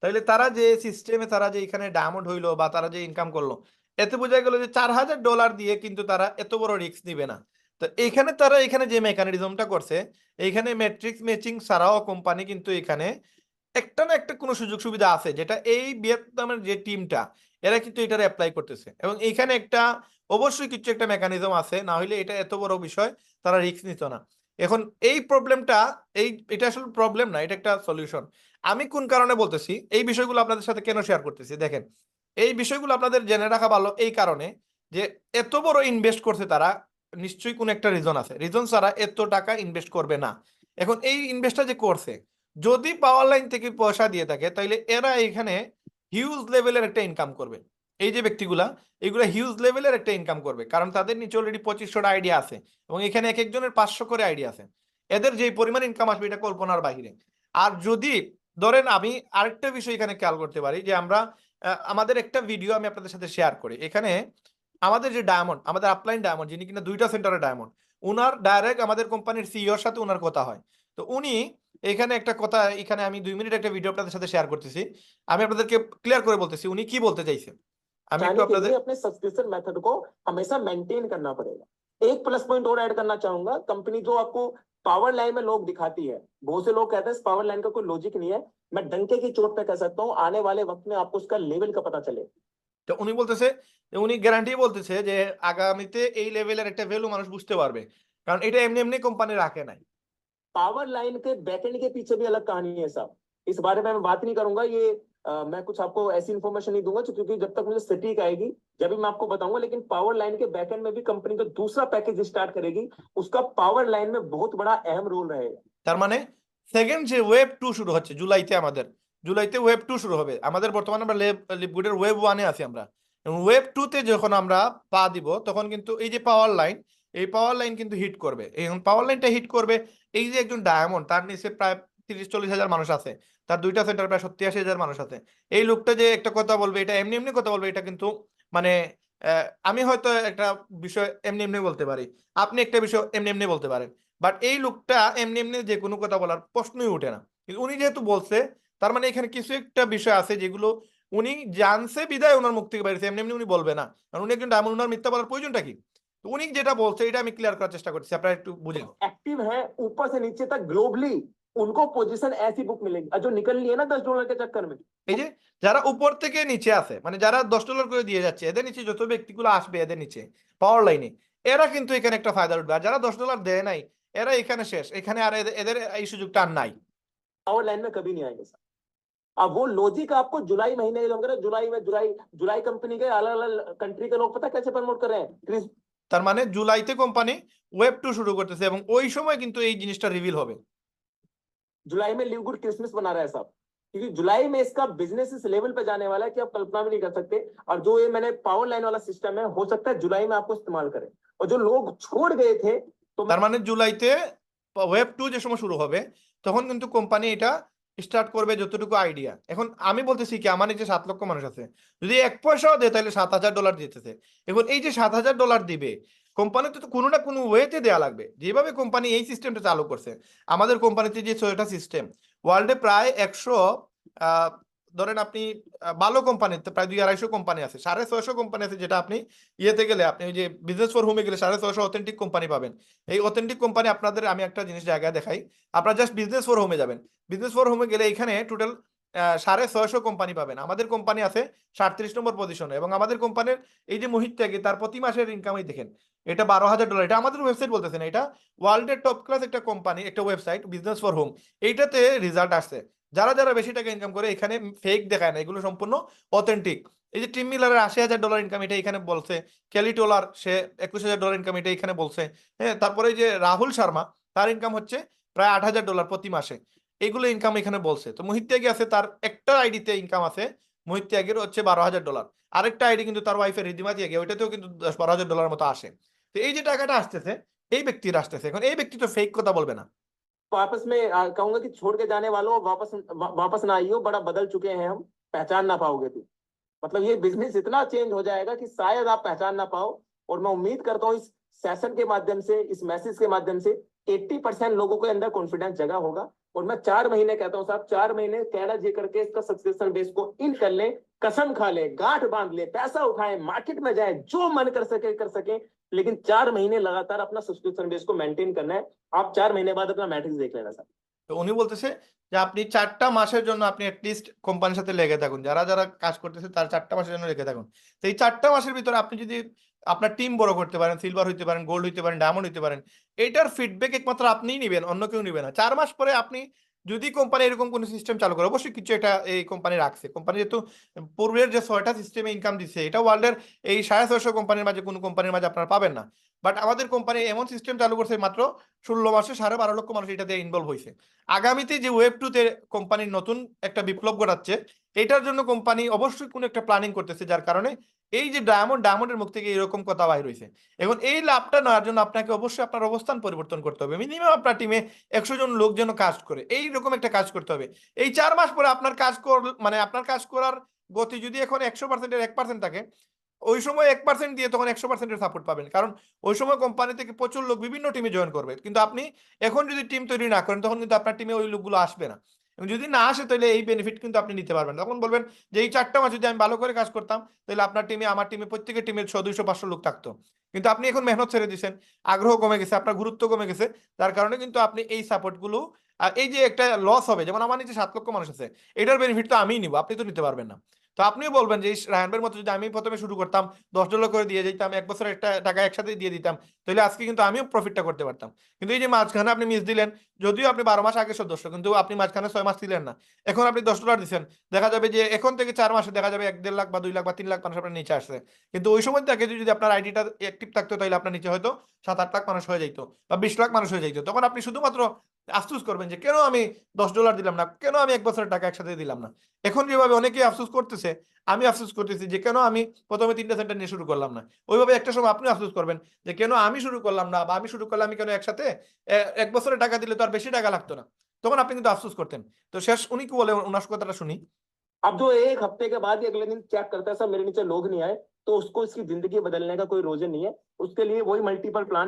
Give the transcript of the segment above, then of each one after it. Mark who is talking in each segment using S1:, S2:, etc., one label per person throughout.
S1: তাহলে তারা যে সিস্টেমে তারা যে এখানে ডায়মন্ড হইলো বা তারা যে ইনকাম করলো, এতে বোঝা গেল যে $4000 দিয়ে কিন্তু তারা এত বড় রিস্ক নিবে না। তো এইখানে তারা এখানে যে মেকানিজমটা করছে, এইখানে ম্যাট্রিক্স ম্যাচিং ছাড়াও কোম্পানি কিন্তু এখানে একটা না একটা কোনো সুযোগ সুবিধা আছে, যেটা এই ভিয়েতনামের যে টিমটা এরা কিন্তু এটার অ্যাপ্লাই করতেছে, এবং এইখানে একটা অবশ্যই কিছু একটা মেকানিজম আছে, না হলে এটা এত বড় বিষয় তারা রিস্ক নিত না। এখন এই প্রবলেমটা, এটা আসলে প্রবলেম না, এটা একটা সলিউশন। আমি কোন কারণে বলতেছি এই বিষয়গুলো আপনাদের সাথে কেন শেয়ার করতেছি, দেখেন এই বিষয়গুলো আপনাদের জেনে রাখা ভালো এই কারণে যে এত বড় ইনভেস্ট করছে তারা, নিশ্চয়ই কোন একটা রিজন আছে, রিজন ছাড়া এত টাকা ইনভেস্ট করবে না। এখন এই ইনভেস্টটা যে করছে, যদি পাওয়ার লাইন থেকে পয়সা দিয়ে থাকে, তাইলে এরা এখানে হিউজ লেভেলের একটা ইনকাম করবে। এই যে ব্যক্তিগুলা, এগুলো হিউজ লেভেলের একটা ইনকাম করবে, কারণ তাদের নিচে অলরেডি 2500টা আইডিয়া আছে, এবং এখানে এক একজনের 500 করে আইডিয়া আছে। এদের যে পরিমাণ ইনকাম আসবে এটা কল্পনার বাহিরে। আর যদি ধরেন, আমি আরেকটা বিষয় এখানে খেয়াল করতে পারি যে আমরা আমাদের একটা ভিডিও আমি আপনাদের সাথে শেয়ার করি, এখানে আমাদের যে ডায়মন্ড, আমাদের আপলাইন ডায়মন্ড, যিনি কিনা 2টা সেন্টারের ডায়মন্ড, উনার ডাইরেক্ট আমাদের কোম্পানির সিইওর সাথে উনার কথা হয়। তো উনি এখানে একটা কথা, এখানে আমি 2 মিনিট একটা ভিডিও আপনাদের সাথে শেয়ার করতেছি, আমি আপনাদেরকে ক্লিয়ার করে বলতেছি উনি কি বলতে চাইছে। আমি একটু
S2: जाने के
S1: আপনাদের
S2: लिए अपने सब्सक्रिप्शन मेथड को हमेशा मेंटेन करना पड़ेगा। एक प्लस पॉइंट और ऐड करना चाहूंगा, कंपनी जो आपको पावर लाइन में लोग दिखाती है, बहुत से लोग कहते हैं इस पावर लाइन का कोई लॉजिक नहीं है, मैं डंके की चोट पे कह सकता हूँ आने वाले वक्त में आपको उसका लेवल का पता चले।
S1: তো উনি বলতেছে, উনি গ্যারান্টি বলতেছে যে আগামীতে এই লেভেলের একটা ভ্যালু মানুষ বুঝতে পারবে, কারণ এটা এমনি এমনি কোম্পানি রাখে নাই।
S2: पावर लाइन के बैकएंड के पीछे भी अलग कहानी है साहब, इस बारे में मैं बात नहीं करूंगा। ये मैं कुछ आपको ऐसी इन्फॉर्मेशन नहीं दूंगा क्योंकि जब तक मुझे सटीक आएगी जब भी मैं आपको बताऊंगा। लेकिन पावर लाइन के बैकएंड में भी कंपनी जो दूसरा पैकेज स्टार्ट करेगी उसका पावर लाइन में बहुत बड़ा अहम रोल रहेगा।
S1: তার মানে সেকেন্ড যে ওয়েব 2 শুরু হচ্ছে জুলাইতে, আমাদের জুলাইতে ওয়েব 2 শুরু হবে। আমাদের বর্তমানে আমরা লিপগুডের ওয়েব 1-এ আছি আমরা, এবং ওয়েব 2-তে যখন আমরা পা দিব, তখন কিন্তু এই যে পাওয়ার লাইন, এই পাওয়ার লাইন কিন্তু হিট করবে। এখন পাওয়ার লাইনটা হিট করবে, এই যে একজন ডায়মন্ড, তার নিচে প্রায় 30-40 হাজার মানুষ আছে, তার 2টা সেন্টার প্রায় 70-80 হাজার মানুষ আছে। এই লোকটা যে একটা কথা বলবে, এটা এমনি এমনি কথা বলবে, এটা কিন্তু মানে আমি হয়তো একটা বিষয় এমনি এমনি বলতে পারি, আপনি একটা বিষয় এমনি এমনি বলতে পারেন, বাট এই লোকটা এমনি এমনি যে কোনো কথা বলার প্রশ্নই ওঠে না। কিন্তু উনি যেহেতু বলছে, তার মানে এখানে কিছু একটা বিষয় আছে যেগুলো উনি জানছে বিদায় ওনার মুখ থেকে বাইরেছে, এমনি এমনি উনি বলবে না, কারণ উনি একজন ডায়মন্ড, ওনার মিথ্যা বলার প্রয়োজনটা কি? তো উনি যেটা বলছে এটা আমি ক্লিয়ার করার চেষ্টা করছি, আপনারা একটু বুঝেন।
S2: एक्टिव है ऊपर से नीचे तक ग्लोबली, उनको पोजीशन ऐसी बुक मिलेगी और जो निकल रही है ना $10 के चक्कर में।
S1: এই যে যারা উপর থেকে নিচে আছে, মানে যারা $10 করে দিয়ে যাচ্ছে, এদের নিচে যত ব্যক্তিগুলো আসবে এদের নিচে পাওয়ার লাইনে, এরা কিন্তু এখানে একটা ফায়দা উঠবে। আর যারা $10 দেয় নাই, এরা এখানে শেষ, এখানে আর এদের এই সুযোগটা আর নাই।
S2: पावर लाइन में कभी नहीं आएंगे सर। अब वो लॉजिक आपको जुलाई महीने के लोग, जुलाई में जुलाई जुलाई कंपनी के अलग अलग कंट्री के लोग पता कैसे प्रमोट कर रहे हैं।
S1: তার মানে জুলাইতে কোম্পানি ওয়েব 2 শুরু করতেছে, এবং ওই সময় কিন্তু এই জিনিসটা রিভিল হবে।
S2: जुलाई में लिव गुड क्रिसमस बना रहा है साहब, क्योंकि जुलाई में इसका बिजनेस इस लेवल पे जाने वाला है कि आप कल्पना भी नहीं कर सकते। और जो ये मैंने पावर लाइन वाला सिस्टम है, हो सकता है जुलाई में आपको इस्तेमाल करें। और जो लोग छोड़ गए थे तो
S1: তার মানে জুলাইতে ওয়েব 2 যে সময় শুরু হবে, তখন কিন্তু কোম্পানি এটা স্টার্ট করবে যতটুকু আইডিয়া। এখন আমি বলতেছি কি, আমার এই যে 7 লক্ষ মানুষ আছে, যদি 1 পয়সাও দেয় তাহলে $7000 দিতেছে। এখন এই যে $7000 দিবে, কোম্পানিতে তো কোনো না কোনো ওয়েতে দেয়া লাগবে। যেভাবে কোম্পানি এই সিস্টেমটা চালু করছে, আমাদের কোম্পানিতে যে 6টা সিস্টেম, ওয়ার্ল্ডে প্রায় 100 ধরেন আপনি ভালো কোম্পানিতে প্রায় 200-250 কোম্পানি আছে, 650 কোম্পানি আছে, যেটা আপনি ইয়েতে গেলে, আপনি ওই যে বিজনেস ফর হোমে গেলে 650 অথেন্টিক কোম্পানি পাবেন। এই অথেন্টিক কোম্পানি আপনাদের আমি একটা জিনিস জায়গায় দেখাই, আপনারা জাস্ট বিজনেস ফর হোমে যাবেন। বিজনেস ফর হোমে গেলে এখানে টোটাল 650 কোম্পানি পাবেন। আমাদের কোম্পানি আছে 37 নম্বর পজিশনে, এবং আমাদের কোম্পানির এই যে মোহিত ত্যাগী, তার প্রতি মাসের ইনকামই দেখেন, এটা $12,000। এটা আমাদের ওয়েবসাইট বলতেছে না, এটা ওয়ার্ল্ডের টপ ক্লাস একটা কোম্পানি, একটা ওয়েবসাইট বিজনেস ফর হোম, এইটাতে রেজাল্ট আসছে। যারা যারা বেশি টাকা ইনকাম করে, এখানে ফেক দেখায় না, এগুলো সম্পূর্ণ অথেন্টিক। এই যে টিম মিলারের $80,000 ইনকাম, এটা এখানে বলছে। কেলি টোলার, সে $21,000 ইনকাম, এটা এখানে বলছে। হ্যাঁ, তারপরে এই যে রাহুল শর্মা, তার ইনকাম হচ্ছে প্রায় $8,000 প্রতি মাসে, এগুলো ইনকাম এখানে বলছে। তো মোহিত ত্যাগী আছে, তার একটা আইডিতে ইনকাম আছে, মোহিত ত্যাগীর হচ্ছে $12,000। আরেকটা আইডি কিন্তু তার ওয়াইফের রিদিমা ত্যাগী, ওইটাতেও কিন্তু $10-12,000 মতো আসে। তো এই যে টাকাটা আসতেছে, এই ব্যক্তির আসতেছে। এখন এই ব্যক্তি তো ফেক কথা বলবে না।
S2: वापस में कहूंगा कि छोड़ के जाने वालों वापस ना आइयो, बड़ा बदल चुके हैं हम, पहचान ना पाओगे तुम। मतलब ये बिजनेस इतना चेंज हो जाएगा कि शायद आप पहचान ना पाओ। और मैं उम्मीद करता हूँ इस सेशन के माध्यम से, इस मैसेज के माध्यम से 80% लोगों के अंदर कॉन्फिडेंस जगा होगा और मैं 4 महीने कहता हूं साहब, 4 महीने कहना जी करके इसका सब्सक्रिप्शन बेस को इन कर लें, कसम खा ले, गांठ बांध ले, पैसा उठाए, मार्केट में जाए, जो मन कर सके, लेकिन 4 महीने लगातार अपना सब्सक्रिप्शन बेस को मेंटेन करना है। आप 4 महीने बाद अपना मैट्रिक्स देख लेना साहब।
S1: তো উনি বলতেছে যে আপনি 4টা মাসের জন্য আপনি অ্যাটলিস্ট কোম্পানির সাথে লেগে থাকুন, যারা যারা কাজ করতেছে তার 4টা মাসের জন্য লেগে থাকুন। তো এই 4টা মাসের ভিতরে আপনি যদি আপনার টিম বড় করতে পারেন, সিলভার হইতে পারেন, গোল্ড হইতে পারেন, ডায়মন্ড হইতে পারেন, এটার ফিডব্যাক একমাত্র আপনিই নেবেন, অন্য কেউ নেবে না। 4 মাস পরে আপনি যদি কোম্পানি এরকম কোনো সিস্টেম চালু করে, অবশ্যই কিছু এটা এই কোম্পানি রাখছে, কোম্পানি যেহেতু পূর্বের যে 6টা সিস্টেমে ইনকাম দিচ্ছে, এটা ওয়ার্ল্ডের এই 650 কোম্পানির মাঝে কোনো কোম্পানির মাঝে আপনারা পাবেন না। বাট আমাদের কোম্পানি এমন সিস্টেম চালু করছে, মাত্র 16 মাসে 12.5 লক্ষ মানুষ এটাতে ইনভলভ হয়েছে। আগামীতে যে ওয়েব 2 তে কোম্পানির নতুন একটা বিপ্লব ঘটাচ্ছে, এটার জন্য কোম্পানি অবশ্যই কোনো একটা প্ল্যানিং করতেছে, যার কারণে এই যে ডায়মন্ডের মুখ থেকে এরকম কথা বাইর হয়েছে। এখন এই লাভটা নেওয়ার জন্য আপনাকে অবশ্যই আপনার অবস্থান পরিবর্তন করতে হবে। মিনিমাম আপনার টিমে 100 জন লোক যেন কাজ করে, এইরকম একটা কাজ করতে হবে। এই 4 মাস পরে আপনার কাজ মানে আপনার কাজ করার গতি যদি এখন 100%-এর 1% থাকে, ওই সময় 1% দিয়ে তখন 100%-এর সাপোর্ট পাবেন, কারণ ওই সময় কোম্পানি থেকে প্রচুর লোক বিভিন্ন টিমে জয়েন করবে। কিন্তু আপনি এখন যদি টিম তৈরি না করেন, তখন কিন্তু আপনার টিমে ওই লোকগুলো আসবে না। এবং যদি না আসে, তাহলে এই বেনিফিট কিন্তু আপনি নিতে পারবেন না। তখন বলবেন যে এই 4টা মাস যদি আমি ভালো করে কাজ করতাম, তাহলে আপনার টিমে, আমার টিমে, প্রত্যেকের টিমে 100, 200, 500 লোক থাকতো। কিন্তু আপনি এখন মেহনত ছেড়ে দিয়েছেন, আগ্রহ কমে গেছে, আপনার গুরুত্ব কমে গেছে, যার কারণে কিন্তু আপনি এই সাপোর্টগুলো, এই যে একটা লস হবে, যেমন আমার নিচে 7 লক্ষ মানুষ আছে, এটার বেনিফিট তো আমিই নিব, আপনি তো নিতে পারবেন না। তো আপনিও বলবেন যে রায়হান ভাইয়ের মতো যদি আমি প্রথমে শুরু করতাম, $10 করে দিয়ে যেতাম, 1 বছর একটা টাকা একসাথে দিয়ে দিতাম, তাহলে আজকে কিন্তু আমিও প্রফিটটা করতে পারতাম। কিন্তু এই যে মাঝখানে আপনি মিস দিলেন, যদিও আপনি 12 মাস আগে সদস্য, কিন্তু আপনি মাঝখানে 6 মাস দিলেন না। এখন আপনি $10 দিচ্ছেন, দেখা যাবে যে এখন থেকে 4 মাসে দেখা যাবে 1.5 লাখ বা 2 লাখ বা 3 লাখ মানুষ আপনার নিচে আসছে। কিন্তু ওই সময় থেকে যদি আপনার আইডিটা অ্যাক্টিভ থাকতো, তাহলে আপনার নিচে হয়তো 7-8 লাখ মানুষ হয়ে যেত বা 20 লাখ মানুষ হয়ে যেত। তখন আপনি শুধুমাত্র আফসোস করবেন যে কেন আমি $10 দিলাম না, কেন আমি 1 বছরের টাকা একসাথে দিলাম না। এখন যেভাবে অনেকেই আফসোস করতেছে, আমি আফসোস করতেছি যে কেন আমি প্রথমে 3টা সেন্টার নিয়ে শুরু করলাম না। ওইভাবে একটা সময় আপনি আফসোস করবেন যে কেন আমি শুরু করলাম না, বা আমি শুরু করলে আমি কেন একসাথে 1 বছরের টাকা দিলে তো আর বেশি টাকা লাগতো না, তখন আপনি কিন্তু আফসোস করতেন। তো শেষ উনি কি বলে, ওনার কথাটা শুনি।
S2: अब जो 1 हफ्ते के बाद ही अगले दिन चेक करता है, सर मेरे नीचे लोग नहीं आए, तो उसको इसकी जिंदगी बदलने का कोई रोजन नहीं है। उसके लिए वही मल्टीपल प्लान,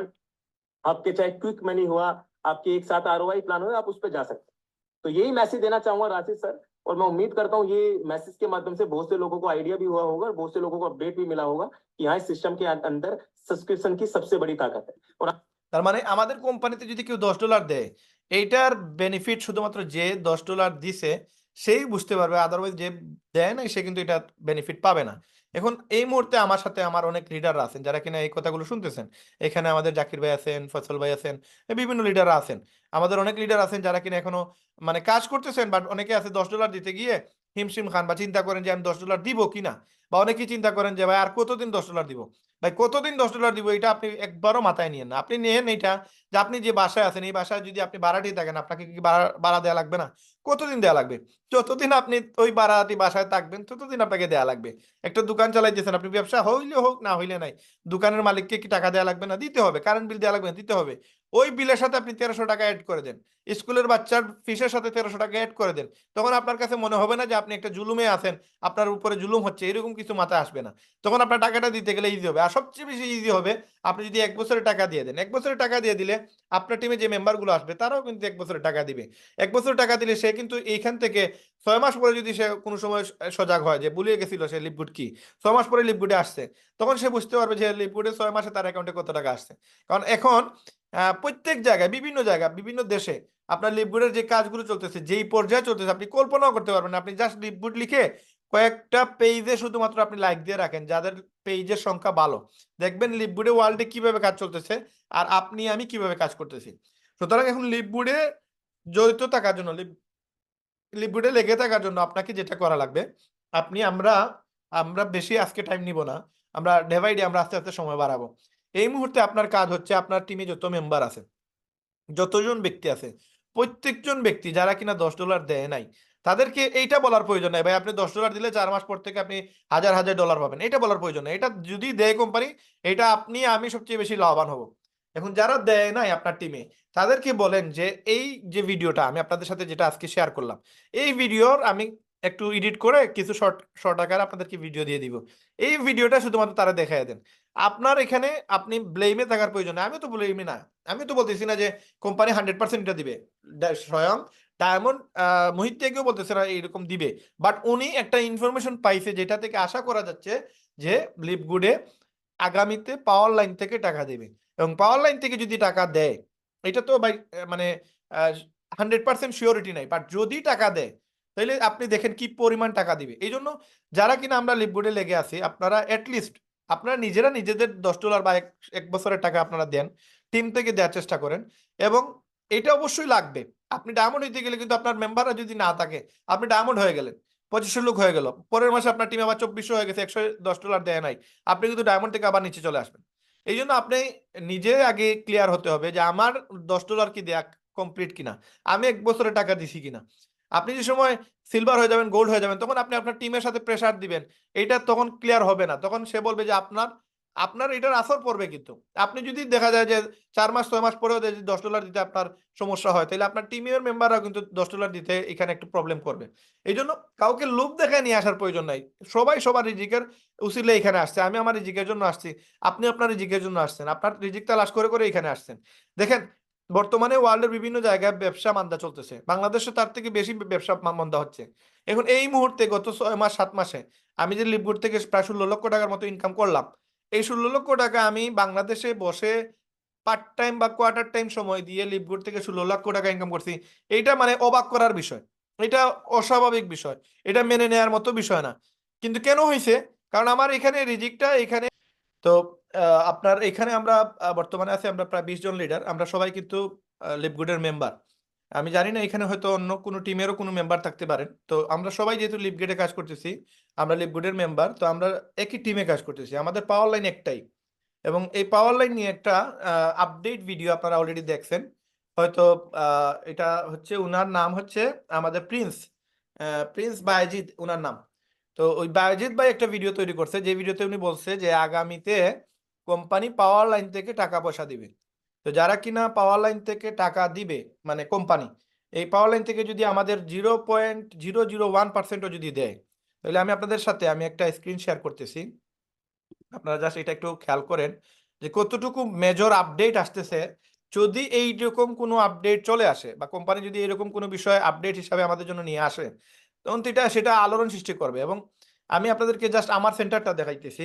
S2: आपके चाहे क्विक मनी हुआ, आपके एक साथ आरओआई प्लान हुआ, आप उस पर जा सकते हैं। तो यही मैसेज देना चाहूंगा राशिद सर, और मैं उम्मीद करता हूँ ये मैसेज के माध्यम से बहुत से लोगों को आइडिया भी हुआ होगा और बहुत से लोगों को अपडेट भी मिला होगा कि यहाँ इस सिस्टम के अंदर सब्सक्रिप्शन की सबसे बड़ी ताकत है। और
S1: তার মানে আমাদের কোম্পানিতে যদি কেউ $10 দেয়, এইটার বেনিফিট শুধুমাত্র যে $10 দিছে সেই বুঝতে পারবে, আদারওয়াইজ যে দেয় না সে কিন্তু এটা বেনিফিট পাবে না। এখন এই মুহূর্তে আমার সাথে আমার অনেক লিডাররা আছেন যারা কিনা এই কথাগুলো শুনতেছেন। এখানে আমাদের জাকির ভাই আছেন, ফয়সাল ভাই আছেন, বিভিন্ন লিডাররা আছেন। আমাদের অনেক লিডার আছেন যারা কিনা এখনো মানে কাজ করতেছেন, বাট অনেকে আছে $10 দিতে গিয়ে হিমশিম খান, বা চিন্তা করেন যে আমি $10 দিব কিনা, বা অনেকেই চিন্তা করেন যে ভাই আর কতদিন $10 দিব, ভাই কতদিন $10 দিব, এটা আপনি একবারও মাথায় নিয়েন না। আপনি নিয়েন এটা যে আপনি যে বাসায় আছেন, এই বাসায় যদি আপনি ভাড়াটি থাকেন, আপনাকে কি ভাড়া দেওয়া লাগবে না? কতদিন দেওয়া লাগবে? যতদিন আপনি ওই ভাড়াটি বাসায় থাকবেন, ততদিন আপনাকে দেওয়া লাগবে। একটা দোকান চালাইতেছেন আপনি, ব্যবসা হইলে হোক না হইলে নাই, দোকানের মালিককে কি টাকা দেওয়া লাগবে না? দিতে হবে। কারেন্ট বিল দেওয়া লাগবে না? দিতে হবে। ওই বিলের সাথে আপনি 1300 টাকা অ্যাড করে দেন, স্কুলের বাচ্চার ফিসের সাথে 1300 টাকা অ্যাড করে দেন। তখন আপনার কাছে মনে হবে না যে আপনি একটা জুলুমে আছেন, আপনার উপরে জুলুম হচ্ছে, এরকম কিছু মাথায় আসবে না। তখন আপনার টাকাটা দিতে গেলে ইজি হবে। আর সবচেয়ে বেশি ইজি হবে আপনি যদি 1 বছরের টাকা দিয়ে দেন। 1 বছরের টাকা দিয়ে দিলে আপনার টিমে যে মেম্বারগুলো আসবে তারাও কিন্তু 1 বছরের টাকা দিবে। 1 বছরের টাকা দিলে সে কিন্তু এইখান থেকে 6 মাস পরে যদি সে কোনো সময় সজাগ হয় যে ভুলিয়ে গেছিল সে লিপগুড কি, 6 মাস পরে লিপগুডে আসছে, তখন সে বুঝতে পারবে যে লিপগুডে 6 মাসে তার অ্যাকাউন্টে কত টাকা আসছে। কারণ এখন প্রত্যেক জায়গায়, বিভিন্ন জায়গা, বিভিন্ন দেশে আপনার লিপগুডের যে কাজগুলো চলতেছে, যেই পর্যায়ে চলতেছে, আপনি কল্পনাও করতে পারবেন না। আপনি জাস্ট লিপগুড লিখে কয়েকটা পেজে শুধুমাত্র আপনি লাইক দিয়ে রাখেন, যাদের পেজের সংখ্যা ভালো, দেখবেন লিপগুডে ওয়ার্ল্ডে কিভাবে কাজ চলতেছে আর আপনি আমি কিভাবে কাজ করতেছি। সুতরাং এখন লিপগুডে জড়িত থাকার জন্য, লিপগুডে লেগে থাকার জন্য আপনাকে যেটা করা লাগবে, আপনি আমরা আমরা বেশি আজকে টাইম নিব না, আমরা ডে বাই ডে আমরা আস্তে আস্তে সময় বাড়াবো। এই মুহূর্তে আপনার কাজ হচ্ছে আপনার টিমে যত মেম্বার আছে, যতজন ব্যক্তি আছে, প্রত্যেকজন ব্যক্তি যারা কিনা $10 দেয় নাই, তাদেরকে এইটা বলার প্রয়োজন নাই ভাই আপনি $10 দিলে 4 মাস পর থেকে আপনি হাজার হাজার ডলার পাবেন, এটা বলার প্রয়োজন নাই। এটা যদি দেয় কোম্পানি, এটা আপনি আমি সবচেয়ে বেশি লাভবান হব। এখন যারা দেয় নাই আপনার টিমে, তাদেরকে বলেন যে এই যে ভিডিওটা আমি আপনাদের সাথে যেটা আজকে শেয়ার করলাম, এই ভিডিওর আমি একটু এডিট করে কিছু শর্ট শর্ট আকারে আপনাদেরকে ভিডিও দিয়ে দিব। এই ভিডিওটা শুধুমাত্র তারা দেখায় দেন। আপনার এখানে আপনি ব্লেমে থাকার প্রয়োজন নেই। আমি তো ব্লেমে না, আমি তো বলতেছি না যে কোম্পানি 100% এটা দিবে। স্বয়ং ডায়মন্ড মোহিতকেও বলতেছে না এইরকম দিবে, বাট উনি একটা ইনফরমেশন পাইছে যেটা থেকে আশা করা যাচ্ছে যে লিপগুডে আগামীতে পাওয়ার লাইন থেকে টাকা দেবে। এবং পাওয়ার লাইন থেকে যদি টাকা দেয়, এটা তো ভাই মানে 100% শিওরিটি নাই, বাট যদি টাকা দেয় তাহলে আপনি দেখেন কি পরিমাণ টাকা দিবে। এই জন্য যারা কিনা আমরা লিপগুডে লেগে আছি, আপনারা অ্যাটলিস্ট আপনারা নিজেরা নিজেদের $10 বা এক বছরের টাকা আপনারা দেন, টিম থেকে দেওয়ার চেষ্টা করেন। এবং এটা অবশ্যই লাগবে। আপনি ডায়মন্ড হইতে গেলে কিন্তু আপনার মেম্বাররা যদি না থাকে, আপনি ডায়মন্ড হয়ে গেলেন, 2500 লোক হয়ে গেল, পরের মাসে আপনার টিম আবার 2400 হয়ে গেছে, $110 দেয় নাই, আপনি কিন্তু ডায়মন্ড থেকে আবার নিচে চলে আসবেন। এই জন্য আপনি নিজে আগে ক্লিয়ার হতে হবে যে আমার $10 কি দেয়া কমপ্লিট কিনা, আমি এক বছরে টাকা দিছি কিনা। আপনি যে সময় সিলভার হয়ে যাবেন, গোল্ড হয়ে যাবেন, তখন আপনি আপনার টিমের সাথে প্রেসার দিবেন, এইটা তখন ক্লিয়ার হবে না। তখন সে বলবে যে আপনার আপনার এটার আসর পড়বে। কিন্তু আপনি যদি দেখা যায় যে 4 মাস 6 মাস পরেও যদি $10 দিতে আপনার সমস্যা হয়, তাহলে আপনার টিমের মেম্বাররা কিন্তু $10 দিতে এখানে একটু প্রবলেম করবে। এই জন্য কাউকে লোভ দেখায় নিয়ে আসার প্রয়োজন নাই। সবাই সবার রিজিকের উসিলে এখানে আসছে। আমি আমার রিজিকের জন্য আসছি, আপনি আপনার রিজিকের জন্য আসছেন, আপনার রিজিক তালাশ করে করে এখানে আসছেন। দেখেন বর্তমানে ওয়ার্ল্ডের বিভিন্ন জায়গায় ব্যবসা মান্দা চলতেছে, বাংলাদেশে তার থেকে বেশি ব্যবসা মান্দা হচ্ছে। এখন এই মুহূর্তে গত 6 মাস 7 মাসে আমি যে লিপগুড থেকে প্রায় 16 লক্ষ টাকার মতো ইনকাম করলাম, এই 16 লক্ষ টাকা আমি বাংলাদেশে বসে পার্ট টাইম বা কোয়ার্টার টাইম সময় দিয়ে লিপগুড থেকে 16 লক্ষ টাকা ইনকাম করছি। এইটা মানে অবাক করার বিষয়, এটা অস্বাভাবিক বিষয়, এটা মেনে নেওয়ার মতো বিষয় না। কিন্তু কেন হয়েছে? কারণ আমার এখানে রিজিকটা এখানে। তো আপনার এখানে আমরা বর্তমানে আছি আমরা প্রায় 20 জন লিডার, আমরা সবাই কিন্তু লিপগুডের মেম্বার। আমি জানি না এখানে হয়তো অন্য কোনো টিমেরও কোনো মেম্বার থাকতে পারেন। তো আমরা সবাই যেহেতু লিপগেটে কাজ করতেছি, আমরা লিপগুডের মেম্বার, তো আমরা একই টিমে কাজ করতেছি, আমাদের পাওয়ার লাইন একটাই। এবং এই পাওয়ার লাইন নিয়ে একটা আপডেট ভিডিও আপনারা অলরেডি দেখছেন হয়তো। এটা হচ্ছে উনার নাম হচ্ছে আমাদের প্রিন্স, প্রিন্স বায়েজিদ উনার নাম। তো ওই বায়েজিদ ভাই একটা ভিডিও তৈরি করছে, যে ভিডিওতে উনি বলছে যে আগামীতে কোম্পানি পাওয়ার লাইন থেকে টাকা পয়সা দিবে। তো যারা কিনা পাওয়ার লাইন থেকে টাকা দিবে, মানে কোম্পানি এই পাওয়ার লাইন থেকে যদি আমাদের 0.001%ও যদি দেয়, তাহলে আমি আপনাদের সাথে আমি একটা স্ক্রিন শেয়ার করতেছি, আপনারা জাস্ট এটা একটু খেয়াল করেন যে কতটুকু মেজর আপডেট আসতেছে। যদি এইরকম কোনো আপডেট চলে আসে বা কোম্পানি যদি এরকম কোনো বিষয় আপডেট হিসাবে আমাদের জন্য নিয়ে আসে, তখন তো সেটা আলোড়ন সৃষ্টি করবে। এবং আমি আপনাদেরকে জাস্ট আমার সেন্টারটা দেখাইতেছি,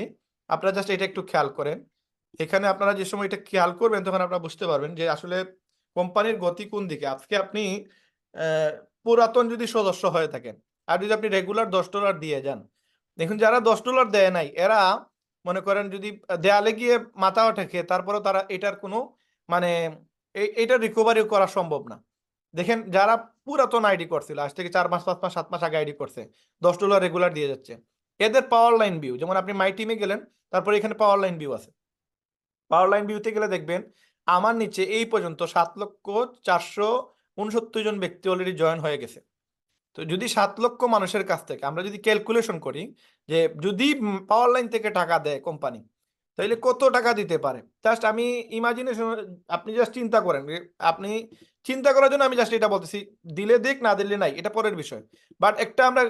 S1: আপনারা জাস্ট এটা একটু খেয়াল করেন। এখানে আপনারা যে সময় এটা খেয়াল করবেন তখন আপনারা বুঝতে পারবেন যে আসলে কোম্পানির গতি কোন দিকে। আজকে আপনি পুরাতন যদি সদস্য হয়ে থাকেন আর যদি আপনি রেগুলার $10 দিয়ে যান, দেখুন যারা $10 দেয় নাই এরা মনে করেন যদি দেয়ালে গিয়ে মাথা ঠেকে, তারপরেও তারা এটার কোনো মানে এটা রিকভারি করা সম্ভব না। দেখেন যারা পুরাতন আইডি করছিল, আজ থেকে 4 মাস 5 মাস 7 মাস আগে আইডি করছে, $10 রেগুলার দিয়ে যাচ্ছে, এদের পাওয়ার লাইন ভিউ, যেমন আপনি মাই টিমে গেলেন, তারপরে এখানে পাওয়ার লাইন ভিউ আছে, পাওয়ার লাইন ভিউতে গেলে দেখবেন আমার নিচে এই পর্যন্ত 7,469 জন ব্যক্তি অলরেডি জয়েন হয়ে গেছে। তো যদি 7 লক্ষ মানুষের কাছ থেকে আমরা যদি ক্যালকুলেশন করি যে যদি পাওয়ার লাইন থেকে টাকা দেয় কোম্পানি, তাহলে কত টাকা দিতে পারে, জাস্ট আমি ইমাজিনেশন, আপনি জাস্ট চিন্তা করেন। আপনি চিন্তা করার জন্য আমি জাস্ট এটা বলতেছি, দিলে দিক না দিলে নাই, এটা পরের বিষয়। বাট একটা আমরা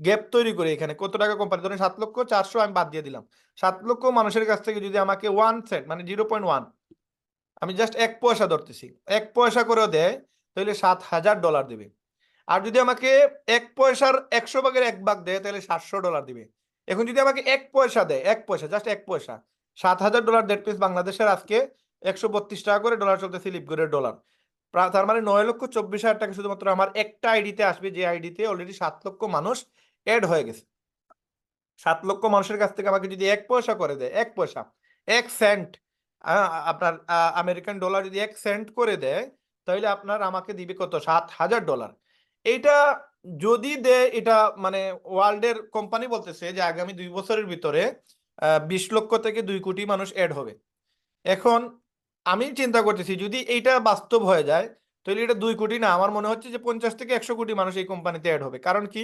S1: গ্যাপ তৈরি করি এখানে, কত টাকা কোম্পানি, ধরেন 7,400,000 আমি বাদ দিয়ে দিলাম, 7 লক্ষ মানুষের কাছ থেকে যদি আমাকে 1 সেন্ট মানে 0.1, আমি জাস্ট 1 পয়সা ধরতেছি, 1 পয়সা করেও দেয়, তাহলে $7,000 দেবে। আর যদি আমাকে 1 পয়সার 100 ভাগের 1 ভাগ দেয়, তাহলে $700 দিবে। এখন যদি আমাকে 1 পয়সা দেয়, 1 পয়সা, জাস্ট 1 পয়সা, $7,000, দ্যাট মিনস বাংলাদেশের আজকে 132 টাকা করে ডলার চলতেছে লিপগুডের ডলার। তার মানে 9,24,000 টাকা শুধুমাত্র আমার একটা আইডিতে আসবে, যে আইডিতে অলরেডি 7 লক্ষ মানুষ এড হয়ে গেছে। 7 লক্ষ মানুষের কাছ থেকে আমাকে যদি 1 পয়সা করে দেয়, 1 পয়সা, 1 সেন্ট, আপনার আমেরিকান ডলার যদি 1 সেন্ট করে দেয়, তাহলে আপনার আমাকে দিবে কত, $7,000। এইটা যদি দেয়, এটা মানে ওয়ার্ল্ডের কোম্পানি বলতেছে যে আগামী 2 বছরের ভিতরে 20 লক্ষ থেকে 2 কোটি মানুষ এড হবে। এখন আমি চিন্তা করতেছি যদি এইটা বাস্তব হয়ে যায়, তাহলে এটা 2 কোটি না, আমার মনে হচ্ছে যে 50 থেকে 100 কোটি মানুষ এই কোম্পানিতে অ্যাড হবে। কারণ কি?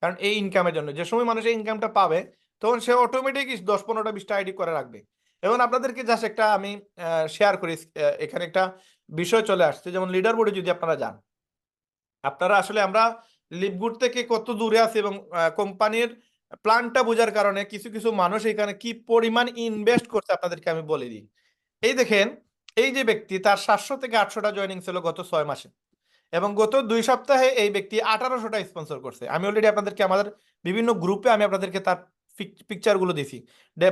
S1: কারণ এই ইনকামের জন্য, যে সময় মানুষ এই ইনকামটা পাবে, তখন সে অটোমেটিক 10 15টা 20টা আইডি করে রাখবে। এবং আপনাদেরকে জাস্ট একটা আমি শেয়ার করি, এখানে একটা বিষয় চলে আসছে, যেমন লিডার বোর্ডে যদি আপনারা যান, আপনারা আসলে আমরা লিপগুড থেকে কত দূরে আছি এবং কোম্পানির প্ল্যানটা বোঝার কারণে কিছু কিছু মানুষ এখানে কি পরিমাণ ইনভেস্ট করছে আপনাদেরকে আমি বলে দিই। এই দেখেন, এই যে ব্যক্তি, তার 700 থেকে 800টা জয়েনিং ছিল গত 6 মাসে, এবং গত 2 সপ্তাহে এই ব্যক্তি 1800টা স্পন্সর করছে। আমি অলরেডি আপনাদেরকে আমাদের বিভিন্ন গ্রুপে আমি আপনাদেরকে তার পিকচার গুলো দিছি।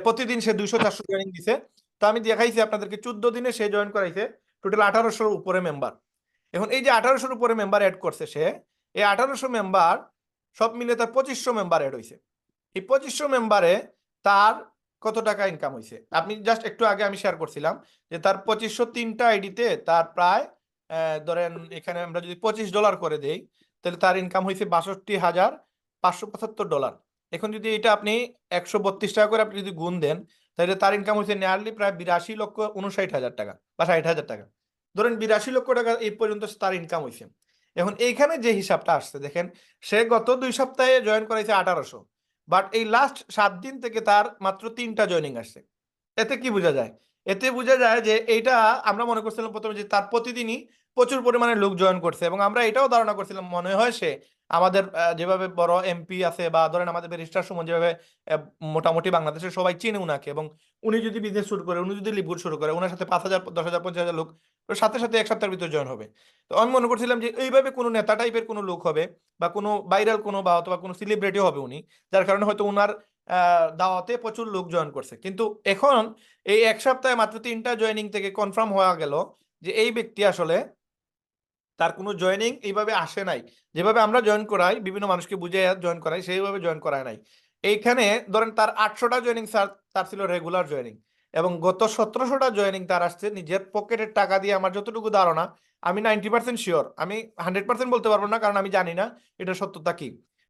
S1: প্রতিদিন সে 200-400 জয়েনিং দিছে। তো আমি দেখাইছি আপনাদেরকে 14 দিনে সে জয়েন করাইছে টোটাল 1800-র উপরে মেম্বার। এখন এই যে 1800-র উপরে মেম্বার অ্যাড করছে সে, এই 1800 মেম্বার সব মিলে তার 2500 মেম্বার অ্যাড হয়েছে। এই 2500 মেম্বারে তার কত টাকা ইনকাম হয়েছে আপনি জাস্ট একটু আগে আমি শেয়ার করছিলাম যে তার 2503টা আইডিতে তার প্রায় ধরেন এখানে আমরা যদি $25 করে দেই তাহলে তার ইনকাম হয়েছে $62,575। এখন যদি এটা আপনি 132 টাকা করে আপনি যদি গুণ দেন তাহলে তার ইনকাম হয়েছে নিয়ারলি প্রায় 82,59,000 টাকা বা 60,000 টাকা। ধরেন 82 লক্ষ টাকা এই পর্যন্ত তার ইনকাম হয়েছে। এখন এইখানে যে হিসাবটা আসছে দেখেন, সে গত 2 সপ্তাহে জয়েন করাইছে 1800, বাট এই লাস্ট 7 দিন থেকে তার মাত্র 3টা জয়েনিং আসছে। এতে কি বোঝা যায়? এতে বোঝা যায় যে এইটা আমরা মনে করছিলাম প্রথমে যে তার প্রতিদিনই প্রচুর পরিমাণে লোক জয়েন করছে, এবং আমরা এটাও ধারণা করছিলাম মনে হয় সে আমাদের যেভাবে বড় এমপি আছে বা ধরেন আমাদের ব্যারিস্টার সুমন যেভাবে মোটামুটি বাংলাদেশের সবাই চিনে উনাকে, এবং উনি যদি বিজনেস শুরু করে, উনি যদি লিভগুড শুরু করে, ওনার সাথে 5,000, 10,000, 50,000 লোক সাথে সাথে 1 সপ্তাহের ভিতরে জয়েন হবে। তো আমি মনে করছিলাম যে এইভাবে কোনো নেতা টাইপের কোনো লোক হবে বা কোনো ভাইরাল কোনো বা অথবা কোনো সেলিব্রিটিও হবে উনি, যার কারণে হয়তো উনার দাওয়াতে প্রচুর লোক জয়েন করছে। কিন্তু এখন এই 1 সপ্তাহে মাত্র 3টা জয়েনিং থেকে কনফার্ম হয়ে গেল যে এই ব্যক্তি আসলে তার কোনো জয়েনিং এইভাবে আসে নাই। যেভাবে আমরা জয়েন করাই, বিভিন্ন মানুষকে বুঝিয়ে জয়েন করাই, সেইভাবে জয়েন করায় নাই। এইখানে ধরেন তার 800টা জয়েনিং তার ছিল রেগুলার জয়েনিং, এবং গত 1700টা জয়েনিং তার আসছে নিজের পকেটের টাকা দিয়ে। আমার যতটুকু ধারণা, আমি 90% শিওর, আমি 100% বলতে পারবো না কারণ আমি জানি না এটা সত্যতা কি,